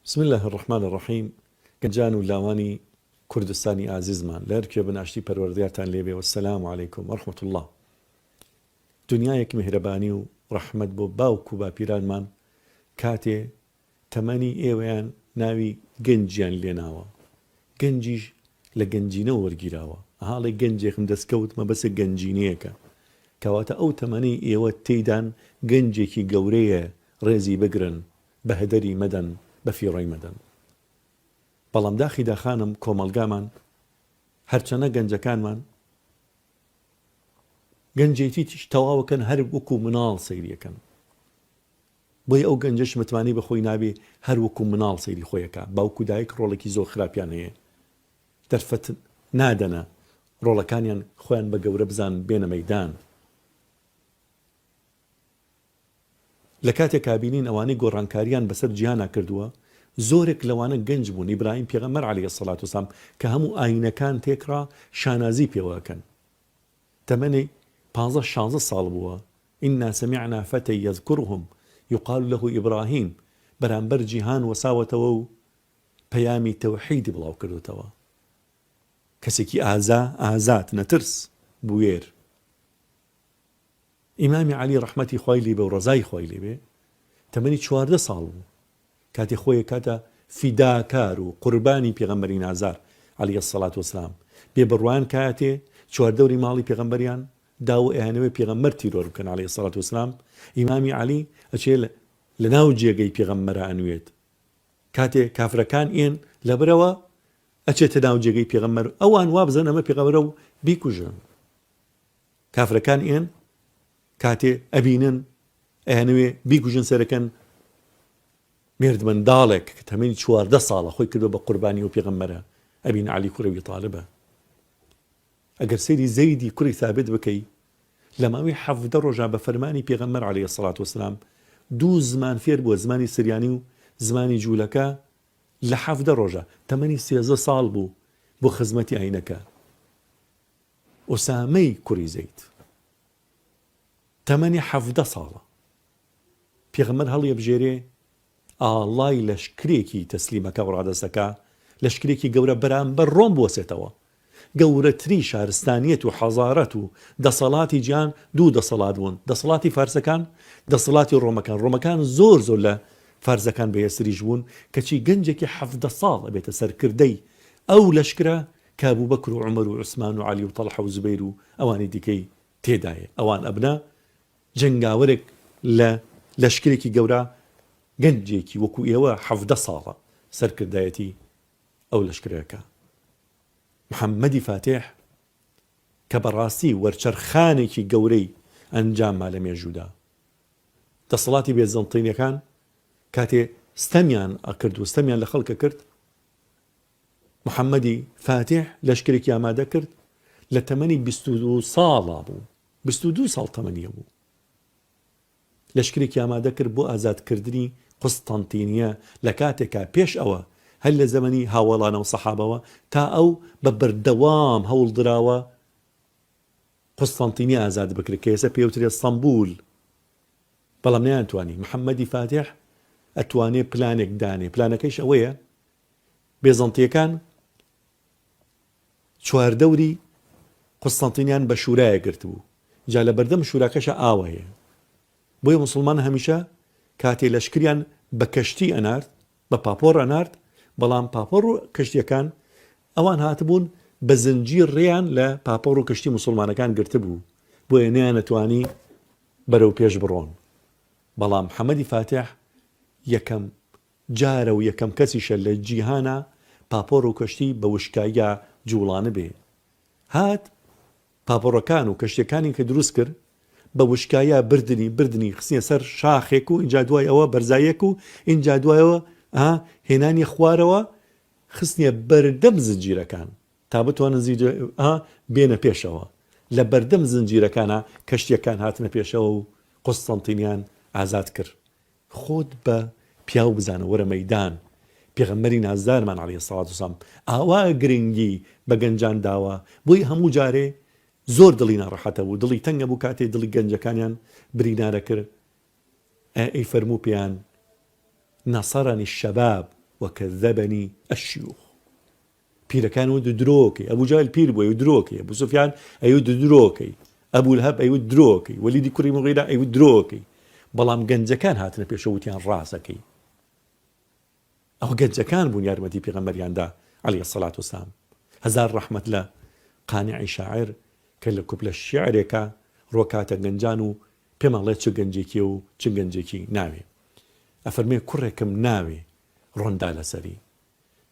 بسم الله الرحمن الرحیم گەنجان و لاوانی کوردستانی ئازیزمان لەرکوێ بەناشتی پەروەردگارتان لێبێ وەسەلام عەلەیکم وەرحمەت الله. دنیایەک میهرەبانی و ڕەحمەت بۆ باوک و باپیرانمان کاتێ تەمەنی ئێوەیان ناوی گەنجیان لێناوە، گەنجیش لە گەنجینەوە وەرگیراوە. هاڵی گەنجێکم دەستکەوت مەبەسە گەنجینەیەکە کەواتە ئەو تەمەنی ئێوە تێیدان گەنجێکی گەورەیە ڕێزی بگرن بە هەدەری مەدەن بە فیڕۆی مەدەن. بەڵام داخی داخانم کۆمەلگامان هەرچەنە گەنجەکانمان گەنجێتی تیش تەواوەکەن هەر وەکو مناڵ سەیریەکەن. بۆی ئەو گەنجەش متمانی بەخۆی نابێ هەر وەکو مناڵ سەیری خۆیەکە. باوکو دایک ڕۆڵێکی زۆر خراپیان هەیە، دەرفەت نادەنە ڕۆڵەکانیان خۆیان بە گەورە بزان بێنە مەیدان. لە کاتێک کابینین ئەوانەی گۆڕانکاریان بەسەر جیهانا کردووە، زۆرێک لەوانە گەنج بوون. ئیبراهیم پێغەمبەر عەلەیهی السەڵات وەسەلام کە هەموو ئاینەکان تێکڕا شانازی پێوەکەن، تەمەنی 15-16 ساڵ بووە. ئینا سەمیعنا فەتە یەذکورهم یوقال له ئیبراهیم، بەرامبەر جیهان وەساوەتەوە و پەیامی تەوحیدی بڵاو کردوتەوە. کەسێکی ئازات نەترس بوێر. ئیمامی عەلی ڕەحمەتی خوای لێبێ و ڕەزای خوای لێبێ تەمەنی 14 ساڵ بوو کاتی خۆی کاتە فیداکار و قوربانی پێغەمبەری نازار عەلەیهی السەڵات وەسەلام بێبڕوایان کاتێ چواردەوری ماڵی پێغەمبەریان داوە ئەیانەوێ پێغەمبەر تیرۆر بکەن عەلەیهی السەڵات وەسەلام. ئیمامی عەلی ئەچێ لە ناو جێگەی پێغەمبەرە ئەنوێت. کاتێ کافرەکان ئێن لەبەرەوە ئەچێتە ناو جێگەی پێغەمبەر، ئەوان وا بزەن ئەمە پێغەمبەرە و بیکوژن. کافرەکان ئێن کاتێ ئەبینن ئەیانەوێ بیکوژن سەرەکەن مێرد منداڵێک کە تەمەنی 14 ساڵە خۆی کردو بە قوربانی و پێغەمبەرە ئەبین عەلی کوڕی ئەبی تاڵیبە. ئەگەر سەیری زەیدی کوڕی ثابت بکەی لە ماوەی 17 ڕۆژە بە فەرمانی پێغەمبەر عەلەیهی السەڵات وەسەلام 2 زمان فێر بووە، زمانی سریانی و زمانی جوولەکە لە 17 ڕۆژە. تەمەنی 13 ساڵ بوو بۆ خزمەتی ئاینەکە. ئوسامەی کوڕی زەید تەمەنی 17 ساڵە. پێغەمبەر هەڵی بژێرێ ئاڵای لەشکرێکی تەسلیمەکە و ڕادەسەکە، لەشکرێکی گەورە بەرامبەر ڕۆم بوەسێتەوە. گەورەتری شارستانیەت و حەزارەت و دەسەڵاتی گیان 2 دەسەڵات بوون: دەسەڵاتی فارسەکان، دەسەڵاتی ڕۆمەکان. ڕۆمەکان زۆر لە فارسەکان بەهێزتریش بوون کەچی گەنجێکی 17 ساڵ ئەبێتە سەرکردەی ئەو لەشکرە کە ئەبوبەکر و عومەر و عوسمان و عەلی و تەڵحە و زوبەیر و ئەوانی دیکەی تێدایە. ئەوان ئەبنە جەنگاوەرێک لە لەشکرێکی گەورە، گەنجێکی وەکو ئێوە 17 ساڵە سەرکردایەتی ئەو لەشکرەکە. محەممەدی فاتح کە بەڕاستی وەرچەرخانێکی گەورەی ئەنجامما لە مێژوودا. دەسەڵاتی بێزەنتینەکان کاتێ ستەمیان ئەکرد و ستەمیان لە خەڵکە کرد، محەممەدی فاتح لەشکرێکی ئامادە کرد. لە تەمەنی 22 ساڵا بوو، 22 ساڵ تەمەنیە بوو. لەشکرێکی ئامادە کرد بۆ ئازادکردنی قوستەنتینیە لە کاتێکا پێش ئەوە هەر لە زەمەنی هاوڵانە و سەحابەوە تا ئەو بە بەردەوام هەوڵ دراوە قوستەنتینی ئازاد بکرێت کە ئێستا پێوترێت ستەمبول. بەڵام نەیانتوانی. محەممەدی فاتح ئەتوانێ پلانێک دانێ. پلانەکەیش ئەوەیە بێزەنتیەکان چواردەوری قوستەنتینیان بە شورایە گرت بوو، جا لە بەردەم شوراکەشە ئاوە هەیە. بۆیە موسڵمان هەمیشە کاتێ لەشکریان بە کەشتی ئەنارد، بە پاپۆر ئەنارد، بەڵام پاپۆر و کەشتیەکان ئەوان هاتبوون بە زنجیر ڕێیان لە پاپۆر و کەشتی موسڵمانەکان گرتە بوو، بۆیە نەیانەتوانی بەرەو پێش بڕۆن. بەڵام محەممەدی فاتح یەکەم جارە و یەکەم کەسیشە لە جیهانە پاپۆر و کەشتی بە وشکایە جوڵانە بێ. هات پاپۆرەکان و کەشتەکانی کە دروست کرد بە وشکایە بردنی خستنە سەر شاخێک و اینجا دوای ئەوە بەرزایەک و اینجا دوایەوە هێنانی خوارەوە خستنە بەردەم زنجیرەکان تا بتوانن بێنە پێشەوە. لە بەردەم زنجیرەکانە کەشتیەکان هاتنە پێشەوە و قوستەنتینیان ئازاد کرد. خۆت بە پیاو بزانە وەرە مەیدان. پێغەمبەری نازدارمان عەلەیهی السەڵات وەسەلام ئاوا گرنگی بە گەنجان داوە، بۆی هەموو جارێ زۆر دڵی ناڕەحەتە بوو، دڵی تەنگە بوو کاتێ دڵی گەنجەکانیان بریندارە کرد. ئەی فەرموو پێیان نەسەرەنی الشەباب وكذبني الشيوخ. پیرەکان و درۆکەی ئەبوو جال پیر بووە درۆکەی ئەبوو سوفیان ئەیوت درۆکەی ئەبوو لەهەب ئەیوت درۆکەی وەلیدی کوڕی مغیرە ئەیوت درۆکەی بەڵام گەنجەکان هاتنە پێشەوتیان ڕاستەکەی ئەو گەنجەکان بوون یارمەتی پێغەمبەریاندا عەلەیهی السەڵات وەسەلام. هەزار ڕەحمەت لە قانیعی شاعر کە لە کوپلە شیعرێکە ڕۆکاتە گەنجان و پێمەڵێ چ گەنجێکی و چ گەنجێکی ناوێ ئەفەرمێ کوڕێکم ناوێ ڕۆندا لەسەری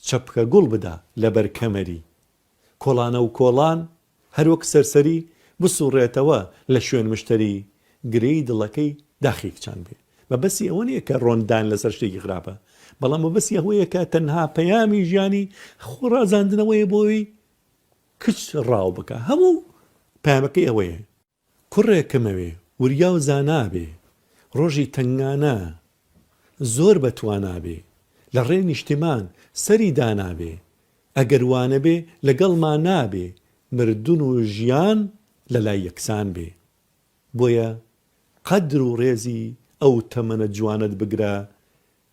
چەپکە گوڵ بدا لەبەر کەمەری کۆڵانە و کۆڵان هەروەک سەرسەری بسوڕێتەوە لە شوێن مشتری گرەی دڵەکەی داخی کچان بێ. بەبەسی ئەوە نییە کە ڕۆندان لەسەر شتێکی خراپە بەڵام بەبەسی ئەوەیە کە تەنها پەیامی ژیانی خۆڕازاندنەوەیە بۆی کچ ڕاو بکە. هەموو پامەکەی ئەوەیە کوڕێکمەوێ وریا و زانابێ ڕۆژی تەنگانە زۆر بەتوانابێ لە ڕێ نیشتمان سەری دانابێ ئەگەر وانە بێ لەگەڵما نابێ مردون و ژیان لە لای یەکسان بێ. بۆیە قەدر و ڕێزی ئەو تەمەنە جوانت بگرە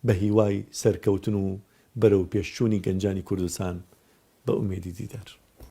بە هیوای سەرکەوتن و بەرەو پێشچوونی گەنجانی کوردستان بە ئومێدی دیدار.